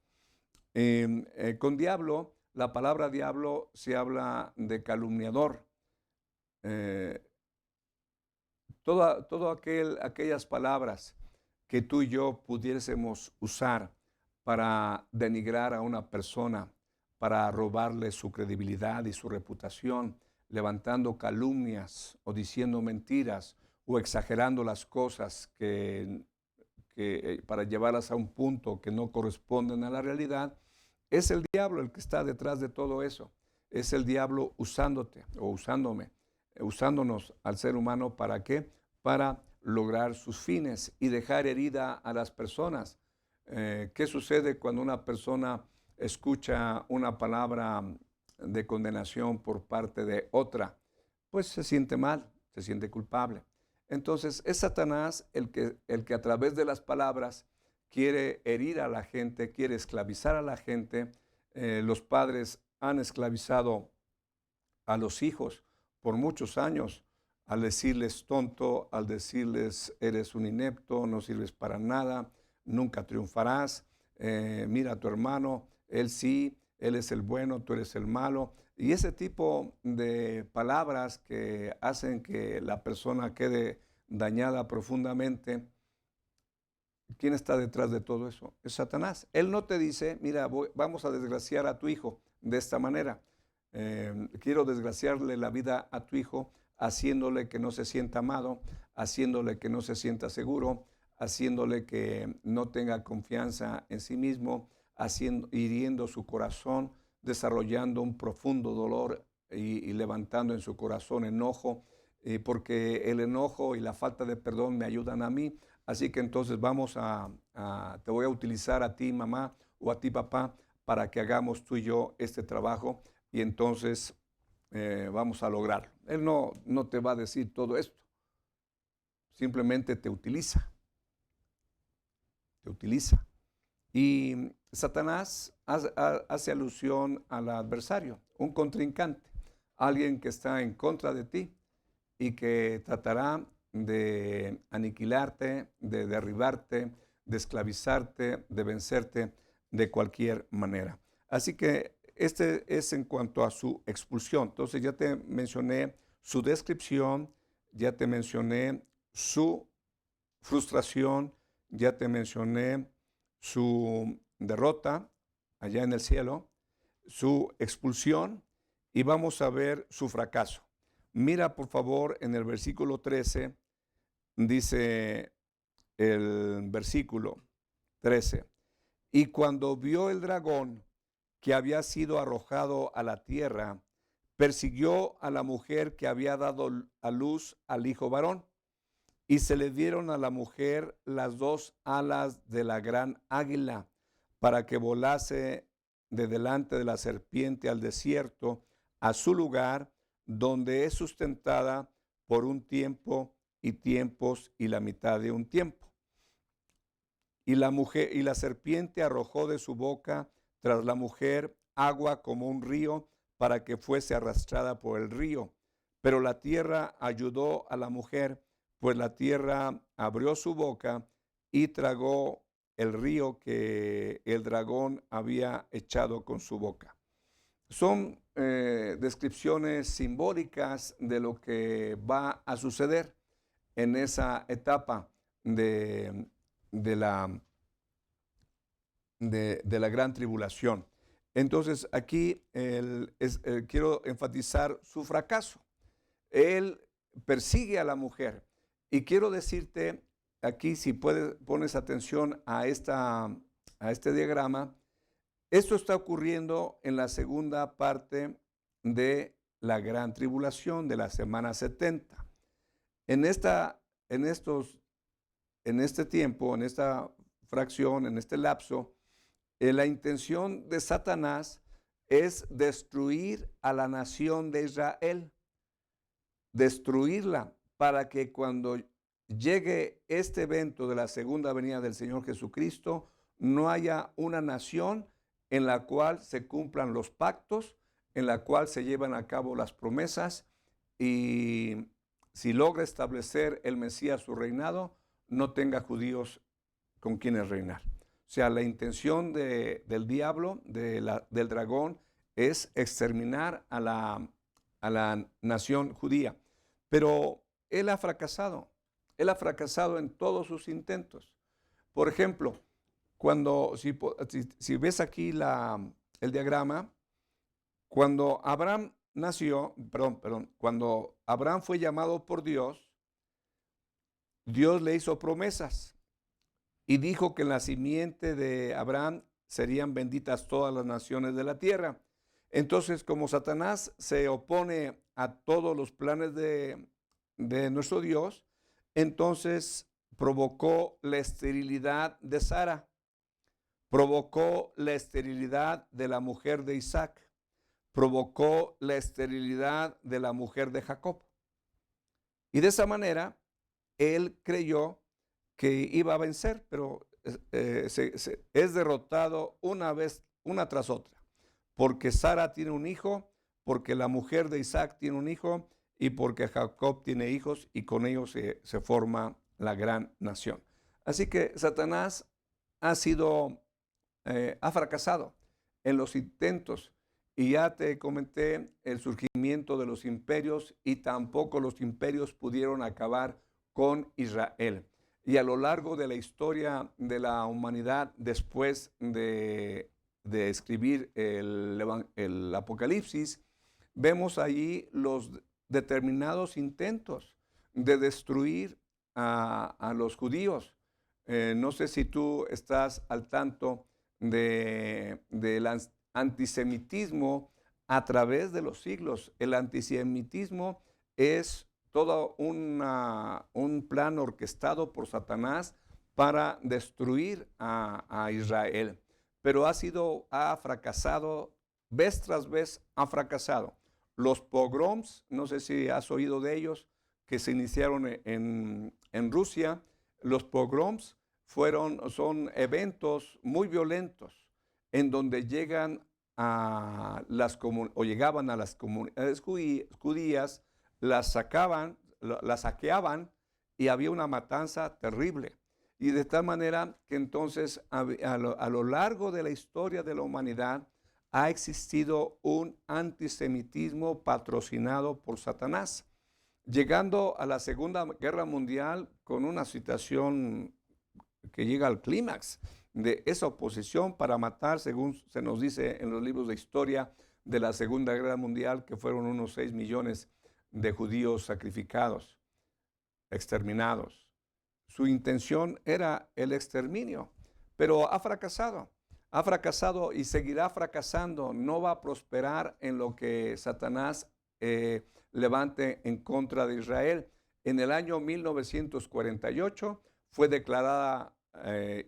Con diablo, la palabra diablo se habla de calumniador. Eh, aquellas palabras que tú y yo pudiésemos usar para denigrar a una persona, para robarle su credibilidad y su reputación, levantando calumnias o diciendo mentiras o exagerando las cosas para llevarlas a un punto que no corresponden a la realidad, es el diablo el que está detrás de todo eso. Es el diablo usándote o usándome, usándonos al ser humano. ¿Para qué? Para lograr sus fines y dejar herida a las personas. ¿Qué sucede cuando una persona escucha una palabra de condenación por parte de otra? Pues se siente mal, se siente culpable. Entonces es Satanás el que a través de las palabras quiere herir a la gente, quiere esclavizar a la gente. Los padres han esclavizado a los hijos por muchos años al decirles tonto, al decirles eres un inepto, no sirves para nada, nunca triunfarás, mira a tu hermano, él sí, él es el bueno, tú eres el malo. Y ese tipo de palabras que hacen que la persona quede dañada profundamente. ¿Quién está detrás de todo eso? Es Satanás. Él no te dice, mira, vamos a desgraciar a tu hijo de esta manera. Quiero desgraciarle la vida a tu hijo haciéndole que no se sienta amado, haciéndole que no se sienta seguro, haciéndole que no tenga confianza en sí mismo, hiriendo su corazón, desarrollando un profundo dolor y levantando en su corazón enojo, porque el enojo y la falta de perdón me ayudan a mí. Así que entonces te voy a utilizar a ti, mamá, o a ti, papá, para que hagamos tú y yo este trabajo y entonces vamos a lograrlo. Él no te va a decir todo esto, simplemente te utiliza, te utiliza. Y Satanás hace alusión al adversario, un contrincante, alguien que está en contra de ti y que tratará de aniquilarte, de derribarte, de esclavizarte, de vencerte de cualquier manera. Así que este es en cuanto a su expulsión. Entonces ya te mencioné su descripción, ya te mencioné su frustración, ya te mencioné su derrota allá en el cielo, su expulsión y vamos a ver su fracaso. Mira por favor en el versículo 13, dice el versículo 13, y cuando vio el dragón que había sido arrojado a la tierra, persiguió a la mujer que había dado a luz al hijo varón, y se le dieron a la mujer las dos alas de la gran águila para que volase de delante de la serpiente al desierto, a su lugar, donde es sustentada por un tiempo y tiempos y la mitad de un tiempo. Y la serpiente arrojó de su boca tras la mujer agua como un río para que fuese arrastrada por el río. Pero la tierra ayudó a la mujer, pues la tierra abrió su boca y tragó el río que el dragón había echado con su boca. Son descripciones simbólicas de lo que va a suceder en esa etapa de la gran tribulación. Entonces aquí quiero enfatizar su fracaso. Él persigue a la mujer y quiero decirte aquí, si pones atención a este diagrama, esto está ocurriendo en la segunda parte de la gran tribulación de la semana 70. En este tiempo, en esta fracción, en este lapso, la intención de Satanás es destruir a la nación de Israel, destruirla para que cuando llegue este evento de la segunda venida del Señor Jesucristo, no haya una nación en la cual se cumplan los pactos, en la cual se llevan a cabo las promesas, y si logra establecer el Mesías su reinado, no tenga judíos con quienes reinar. O sea, la intención del diablo, del dragón, es exterminar a la nación judía. Pero él ha fracasado. Él ha fracasado en todos sus intentos. Por ejemplo, si ves aquí el diagrama, cuando Abraham cuando Abraham fue llamado por Dios, Dios le hizo promesas y dijo que en la simiente de Abraham serían benditas todas las naciones de la tierra. Entonces, como Satanás se opone a todos los planes de nuestro Dios, entonces provocó la esterilidad de Sara, provocó la esterilidad de la mujer de Isaac, provocó la esterilidad de la mujer de Jacob. Y de esa manera, él creyó que iba a vencer, pero es derrotado una tras otra, porque Sara tiene un hijo, porque la mujer de Isaac tiene un hijo y porque Jacob tiene hijos y con ellos se forma la gran nación. Así que Satanás ha fracasado en los intentos, y ya te comenté el surgimiento de los imperios, y tampoco los imperios pudieron acabar con Israel. Y a lo largo de la historia de la humanidad, después de escribir el Apocalipsis, vemos allí los determinados intentos de destruir a los judíos. No sé si tú estás al tanto del antisemitismo a través de los siglos. El antisemitismo es todo un plan orquestado por Satanás para destruir a Israel. Pero ha fracasado, vez tras vez ha fracasado. Los pogroms, no sé si has oído de ellos, que se iniciaron en Rusia. Los pogroms son eventos muy violentos en donde llegaban a las comunidades judías, las saqueaban y había una matanza terrible. Y de tal manera que entonces a lo largo de la historia de la humanidad ha existido un antisemitismo patrocinado por Satanás. llegando a la Segunda Guerra Mundial con una situación que llega al clímax de esa oposición para matar, según se nos dice en los libros de historia de la Segunda Guerra Mundial, que fueron unos 6 millones de judíos sacrificados, exterminados. Su intención era el exterminio, pero ha fracasado y seguirá fracasando. No va a prosperar en lo que Satanás levante en contra de Israel. En el año 1948 fue declarada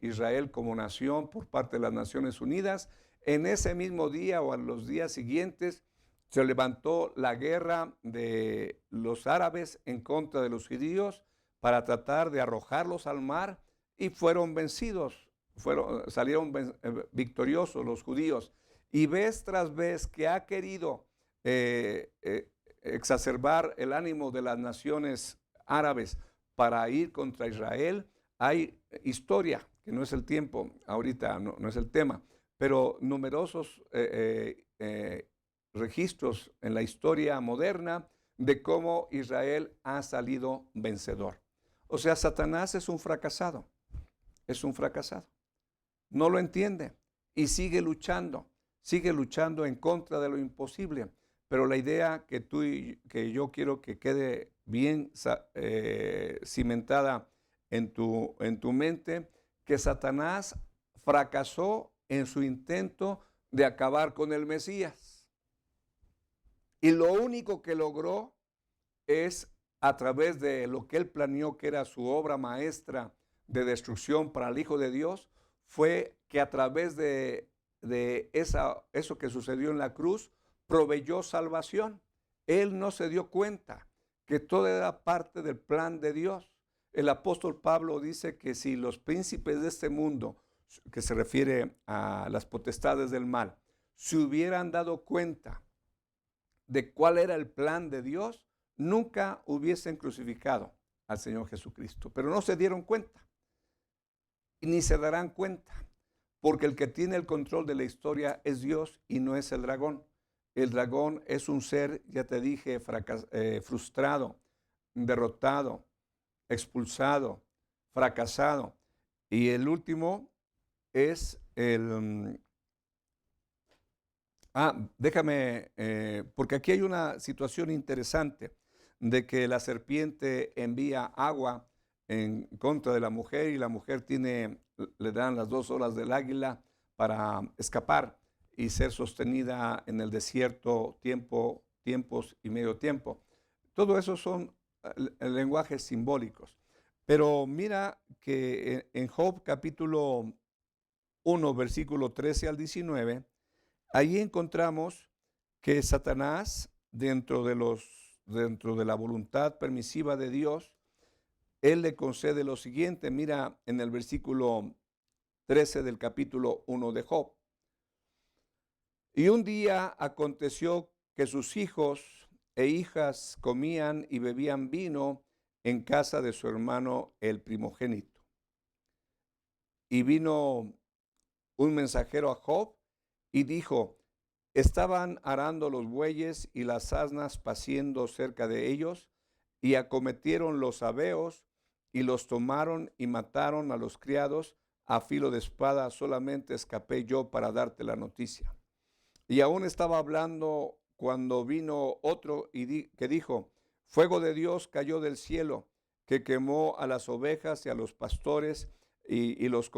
Israel como nación por parte de las Naciones Unidas. En ese mismo día o en los días siguientes se levantó la guerra de los árabes en contra de los judíos para tratar de arrojarlos al mar y fueron vencidos, salieron victoriosos los judíos. Y vez tras vez que ha querido exacerbar el ánimo de las naciones árabes para ir contra Israel, hay historia, que no es el tiempo, ahorita no es el tema, pero numerosos registros en la historia moderna de cómo Israel ha salido vencedor. O sea, Satanás es un fracasado, no lo entiende y sigue luchando en contra de lo imposible. Pero la idea que tú y que yo quiero que quede bien cimentada en tu mente, que Satanás fracasó en su intento de acabar con el Mesías. Y lo único que logró es, a través de lo que él planeó, que era su obra maestra de destrucción para el Hijo de Dios, fue que a través de eso que sucedió en la cruz, proveyó salvación. Él no se dio cuenta que todo era parte del plan de Dios. El apóstol Pablo dice que si los príncipes de este mundo, que se refiere a las potestades del mal, se hubieran dado cuenta de cuál era el plan de Dios, nunca hubiesen crucificado al Señor Jesucristo. Pero no se dieron cuenta, ni se darán cuenta, porque el que tiene el control de la historia es Dios y no es el dragón. El dragón es un ser, ya te dije, frustrado, derrotado, expulsado, fracasado. Y el último es déjame, porque aquí hay una situación interesante de que la serpiente envía agua en contra de la mujer y la mujer le dan las 2 horas del águila para escapar y ser sostenida en el desierto tiempos y medio tiempo. Todo eso son lenguajes simbólicos. Pero mira que en Job capítulo 1, versículo 13 al 19, ahí encontramos que Satanás, dentro de la voluntad permisiva de Dios, él le concede lo siguiente. Mira en el versículo 13 del capítulo 1 de Job. Y un día aconteció que sus hijos e hijas comían y bebían vino en casa de su hermano el primogénito. Y vino un mensajero a Job y dijo: estaban arando los bueyes y las asnas paciendo cerca de ellos, y acometieron los sabeos y los tomaron y mataron a los criados a filo de espada. Solamente escapé yo para darte la noticia. Y aún estaba hablando cuando vino otro que dijo: fuego de Dios cayó del cielo, que quemó a las ovejas y a los pastores y los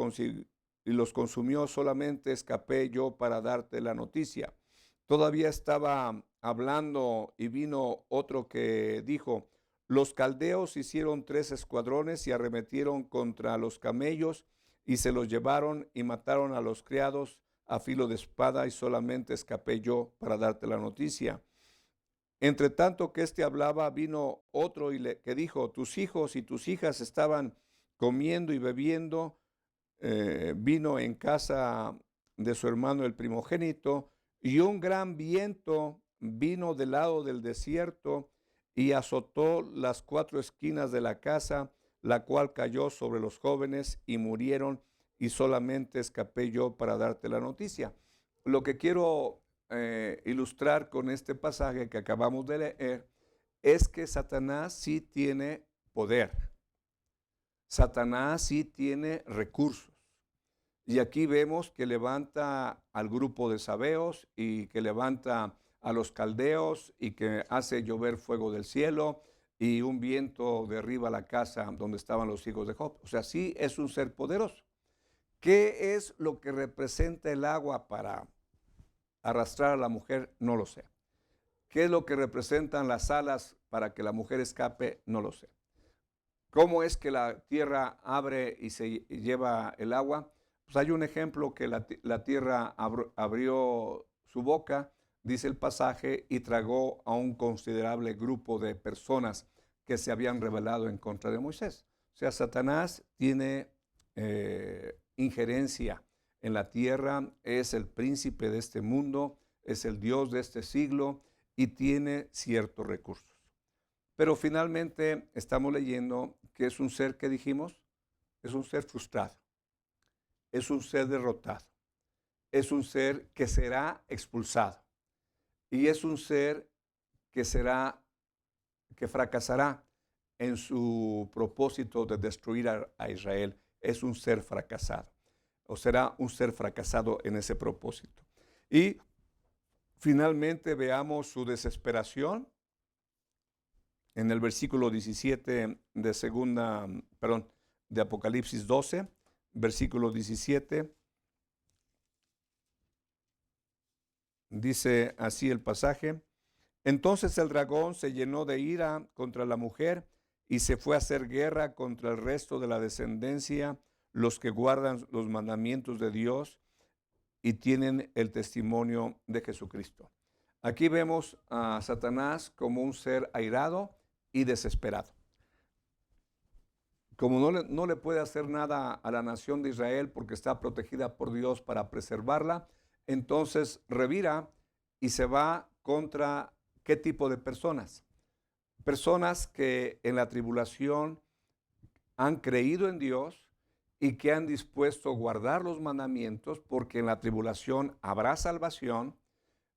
consumió. Solamente escapé yo para darte la noticia. Todavía estaba hablando y vino otro que dijo: los caldeos hicieron 3 escuadrones y arremetieron contra los camellos y se los llevaron y mataron a los criados a filo de espada, y solamente escapé yo para darte la noticia. Entre tanto que hablaba, vino otro que dijo: tus hijos y tus hijas estaban comiendo y bebiendo vino en casa de su hermano el primogénito, y un gran viento vino del lado del desierto y azotó las 4 esquinas de la casa, la cual cayó sobre los jóvenes y murieron, y solamente escapé yo para darte la noticia. Lo que quiero ilustrar con este pasaje que acabamos de leer es que Satanás sí tiene poder. Satanás sí tiene recursos. Y aquí vemos que levanta al grupo de sabeos y que levanta a los caldeos y que hace llover fuego del cielo y un viento derriba la casa donde estaban los hijos de Job. O sea, sí es un ser poderoso. ¿Qué es lo que representa el agua para arrastrar a la mujer? No lo sé. ¿Qué es lo que representan las alas para que la mujer escape? No lo sé. ¿Cómo es que la tierra abre y se lleva el agua? Pues hay un ejemplo que la tierra abrió su boca, dice el pasaje, y tragó a un considerable grupo de personas que se habían rebelado en contra de Moisés. O sea, Satanás tiene injerencia en la tierra, es el príncipe de este mundo, es el Dios de este siglo y tiene ciertos recursos. Pero finalmente estamos leyendo que es un ser que dijimos, es un ser frustrado, es un ser derrotado, es un ser que será expulsado y es un ser que que fracasará en su propósito de destruir a Israel. Es un ser fracasado o será un ser fracasado en ese propósito. Y finalmente veamos su desesperación en el versículo 17 de Apocalipsis 12, versículo 17, dice así el pasaje: entonces el dragón se llenó de ira contra la mujer y se fue a hacer guerra contra el resto de la descendencia, los que guardan los mandamientos de Dios y tienen el testimonio de Jesucristo. Aquí vemos a Satanás como un ser airado y desesperado. Como no le puede hacer nada a la nación de Israel porque está protegida por Dios para preservarla, entonces revira y se va contra ¿qué tipo de personas? Personas que en la tribulación han creído en Dios y que han dispuesto a guardar los mandamientos, porque en la tribulación habrá salvación.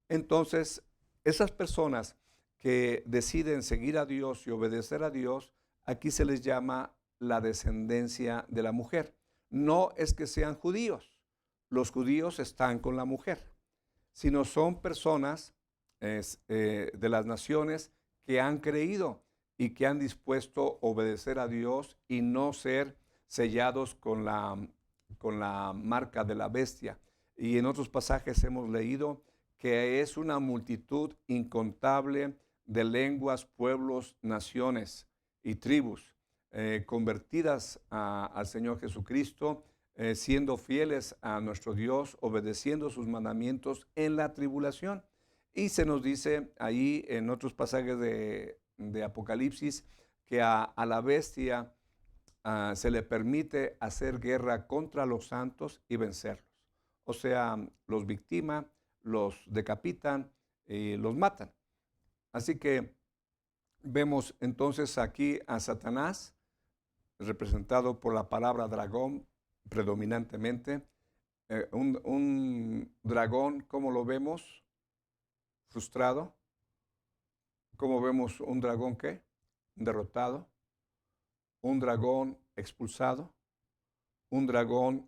Entonces, esas personas que deciden seguir a Dios y obedecer a Dios, aquí se les llama la descendencia de la mujer. No es que sean judíos, los judíos están con la mujer, sino son personas de las naciones que han creído y que han dispuesto a obedecer a Dios y no ser sellados con la marca de la bestia. Y en otros pasajes hemos leído que es una multitud incontable de lenguas, pueblos, naciones y tribus convertidas al Señor Jesucristo, siendo fieles a nuestro Dios, obedeciendo sus mandamientos en la tribulación. Y se nos dice ahí en otros pasajes de Apocalipsis que a la bestia se le permite hacer guerra contra los santos y vencerlos. O sea, los victima, los decapitan y los matan. Así que vemos entonces aquí a Satanás, representado por la palabra dragón predominantemente. Un dragón, ¿cómo lo vemos? Frustrado. ¿Cómo vemos un dragón qué? Derrotado. Un dragón expulsado. Un dragón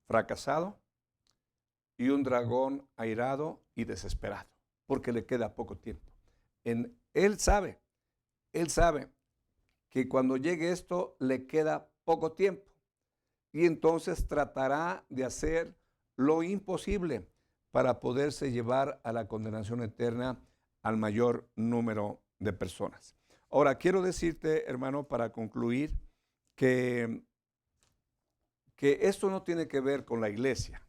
fracasado. Y un dragón airado y desesperado, porque le queda poco tiempo. Él sabe que cuando llegue esto le queda poco tiempo y entonces tratará de hacer lo imposible para poderse llevar a la condenación eterna al mayor número de personas. Ahora, quiero decirte, hermano, para concluir, que esto no tiene que ver con la iglesia.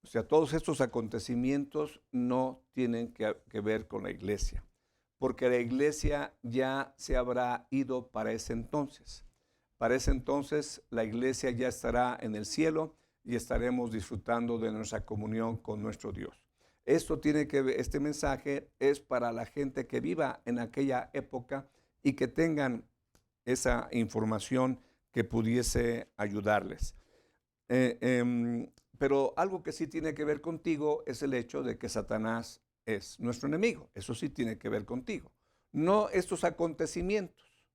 O sea, todos estos acontecimientos no tienen que ver con la iglesia, porque la iglesia ya se habrá ido para ese entonces. Para ese entonces la iglesia ya estará en el cielo y estaremos disfrutando de nuestra comunión con nuestro Dios. Este mensaje es para la gente que viva en aquella época y que tengan esa información que pudiese ayudarles. Pero algo que sí tiene que ver contigo es el hecho de que Satanás es nuestro enemigo. Eso sí tiene que ver contigo. no estos acontecimientos,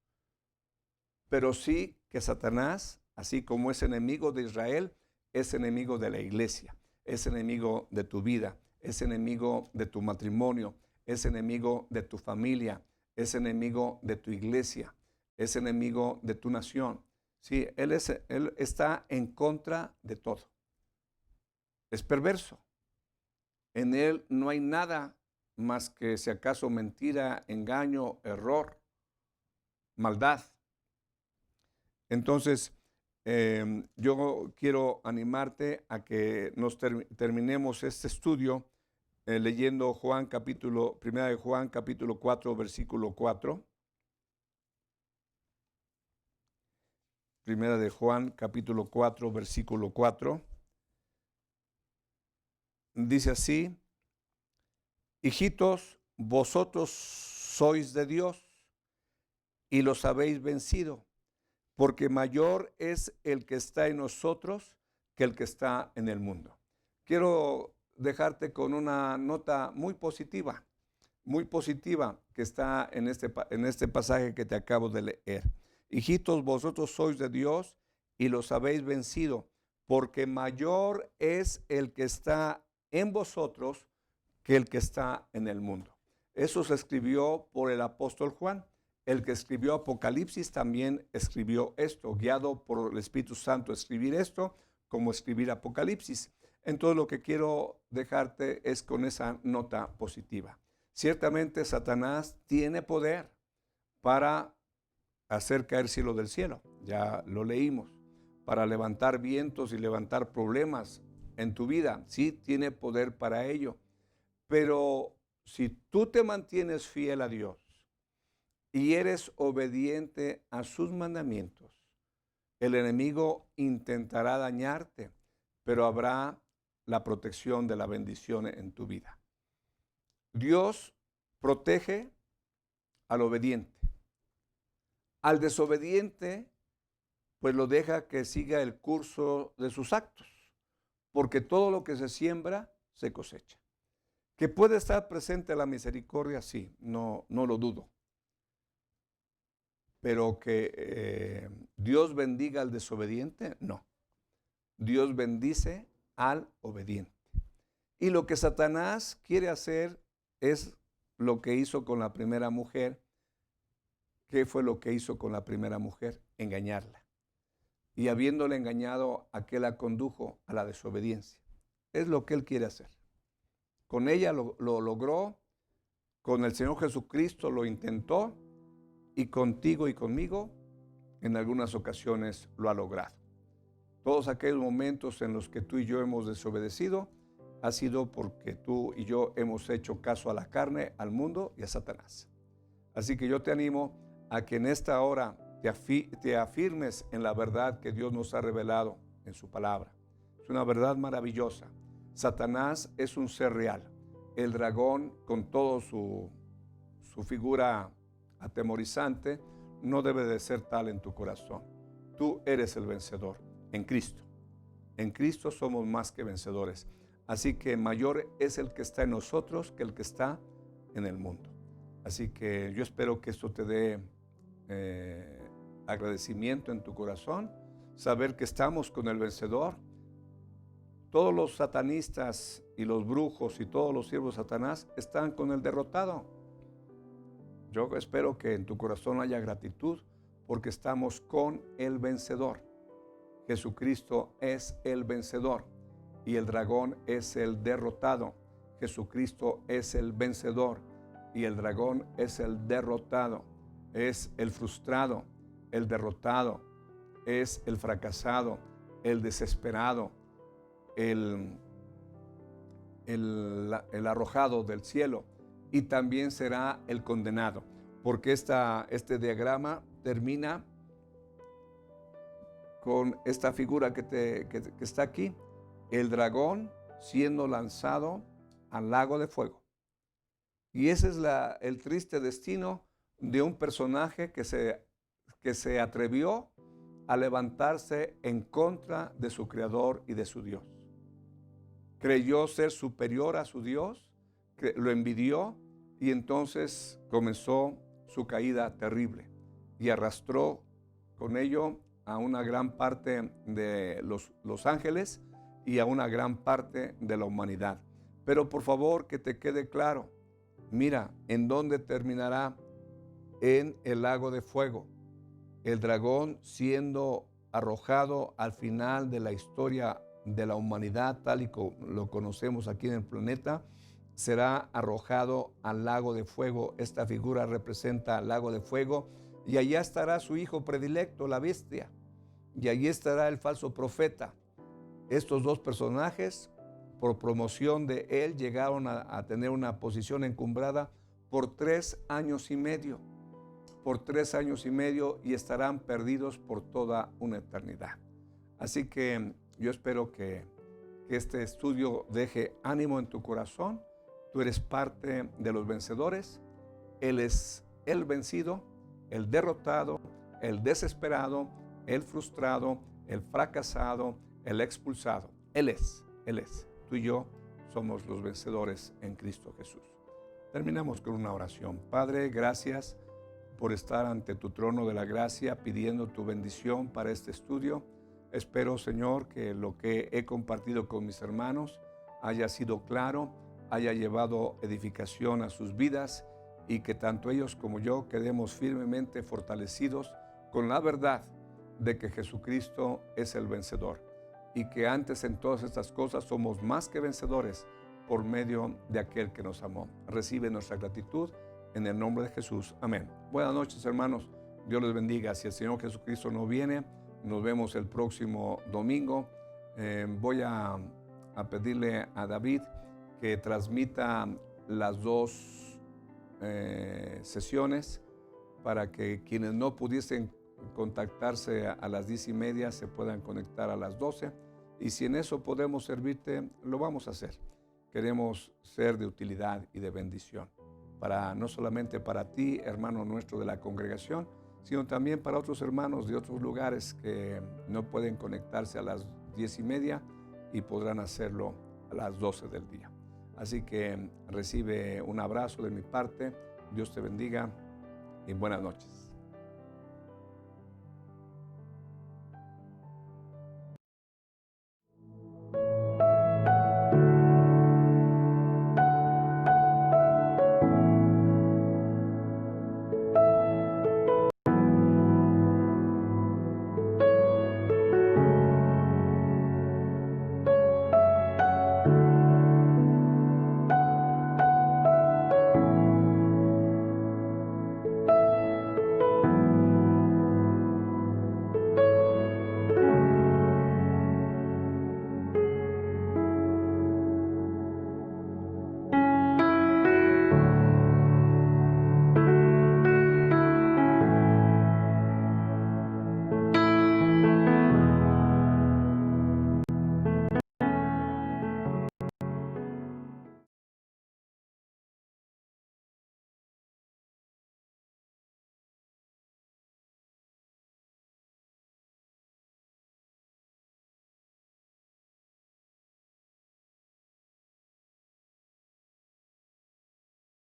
pero sí que Satanás, así como es enemigo de Israel, es enemigo de la iglesia, es enemigo de tu vida, es enemigo de tu matrimonio, es enemigo de tu familia, es enemigo de tu iglesia, es enemigo de tu nación. Sí, él está en contra de todo. Es perverso. En él no hay nada más que si acaso mentira, engaño, error, maldad. Entonces, yo quiero animarte a que nos terminemos este estudio leyendo Primera de Juan capítulo 4, versículo 4. Primera de Juan capítulo 4, versículo 4. Dice así: hijitos, vosotros sois de Dios y los habéis vencido, porque mayor es el que está en nosotros que el que está en el mundo. Quiero dejarte con una nota muy positiva que está en este pasaje que te acabo de leer. Hijitos, vosotros sois de Dios y los habéis vencido, porque mayor es el que está en vosotros que el que está en el mundo. Eso se escribió por el apóstol Juan. El que escribió Apocalipsis también escribió esto, guiado por el Espíritu Santo a escribir esto, como escribir Apocalipsis. Entonces lo que quiero dejarte es con esa nota positiva. Ciertamente Satanás tiene poder para hacer caer cielo del cielo, ya lo leímos, para levantar vientos y levantar problemas en tu vida. Sí, tiene poder para ello. Pero si tú te mantienes fiel a Dios y eres obediente a sus mandamientos, el enemigo intentará dañarte, pero habrá la protección de la bendición en tu vida. Dios protege al obediente. Al desobediente, pues lo deja que siga el curso de sus actos, porque todo lo que se siembra, se cosecha. Que puede estar presente la misericordia, sí, no lo dudo. Pero que Dios bendiga al desobediente, no. Dios bendice al obediente. Y lo que Satanás quiere hacer es lo que hizo con la primera mujer. ¿Qué fue lo que hizo con la primera mujer? Engañarla. Y habiéndole engañado, a que la condujo a la desobediencia. Es lo que él quiere hacer. Con ella lo logró, con el Señor Jesucristo lo intentó, y contigo y conmigo en algunas ocasiones lo ha logrado. Todos aquellos momentos en los que tú y yo hemos desobedecido ha sido porque tú y yo hemos hecho caso a la carne, al mundo y a Satanás. Así que yo te animo a que en esta hora te afirmes en la verdad que Dios nos ha revelado en su palabra. Es una verdad maravillosa. Satanás es un ser real. El dragón, con todo su figura atemorizante, no debe de ser tal en tu corazón. Tú eres el vencedor en Cristo. En Cristo somos más que vencedores. Así que mayor es el que está en nosotros que el que está en el mundo. Así que yo espero que esto te dé agradecimiento en tu corazón, saber que estamos con el vencedor. Todos los satanistas y los brujos y todos los siervos de Satanás están con el derrotado. Yo espero que en tu corazón haya gratitud porque estamos con el vencedor. Jesucristo es el vencedor y el dragón es el derrotado. Jesucristo es el vencedor y el dragón es el derrotado. Es el frustrado, el derrotado, es el fracasado, el desesperado, el arrojado del cielo, y también será el condenado, porque este diagrama termina con esta figura que está aquí, el dragón siendo lanzado al lago de fuego. Y ese es el triste destino de un personaje que se atrevió a levantarse en contra de su Creador y de su Dios. Creyó ser superior a su Dios, lo envidió y entonces comenzó su caída terrible y arrastró con ello a una gran parte de los ángeles y a una gran parte de la humanidad. Pero por favor, que te quede claro, mira, ¿en dónde terminará? En el lago de fuego. El dragón siendo arrojado al final de la historia de la humanidad, tal y como lo conocemos aquí en el planeta, será arrojado al lago de fuego. Esta figura representa al lago de fuego, y allá estará su hijo predilecto, la bestia, y allí estará el falso profeta. Estos dos personajes, por promoción de él, llegaron a tener una posición encumbrada por 3 años y medio. Por 3 años y medio, y estarán perdidos por toda una eternidad. Así que yo espero que este estudio deje ánimo en tu corazón. Tú eres parte de los vencedores. Él es el vencido, el derrotado, el desesperado, el frustrado, el fracasado, el expulsado. Él es. Tú y yo somos los vencedores en Cristo Jesús. Terminamos con una oración. Padre, gracias por estar ante tu trono de la gracia pidiendo tu bendición para este estudio. Espero, Señor, que lo que he compartido con mis hermanos haya sido claro, haya llevado edificación a sus vidas, y que tanto ellos como yo quedemos firmemente fortalecidos con la verdad de que Jesucristo es el vencedor, y que antes en todas estas cosas somos más que vencedores por medio de aquel que nos amó. Recibe nuestra gratitud en el nombre de Jesús. Amén. Buenas noches, hermanos. Dios les bendiga. Si el Señor Jesucristo no viene, nos vemos el próximo domingo. Voy a pedirle a David que transmita las 2 sesiones para que quienes no pudiesen contactarse a las 10:30 se puedan conectar a las 12. Y si en eso podemos servirte, lo vamos a hacer. Queremos ser de utilidad y de bendición, no solamente para ti, hermano nuestro de la congregación, sino también para otros hermanos de otros lugares que no pueden conectarse a las 10:30 y podrán hacerlo a las 12 del día. Así que recibe un abrazo de mi parte. Dios te bendiga y buenas noches.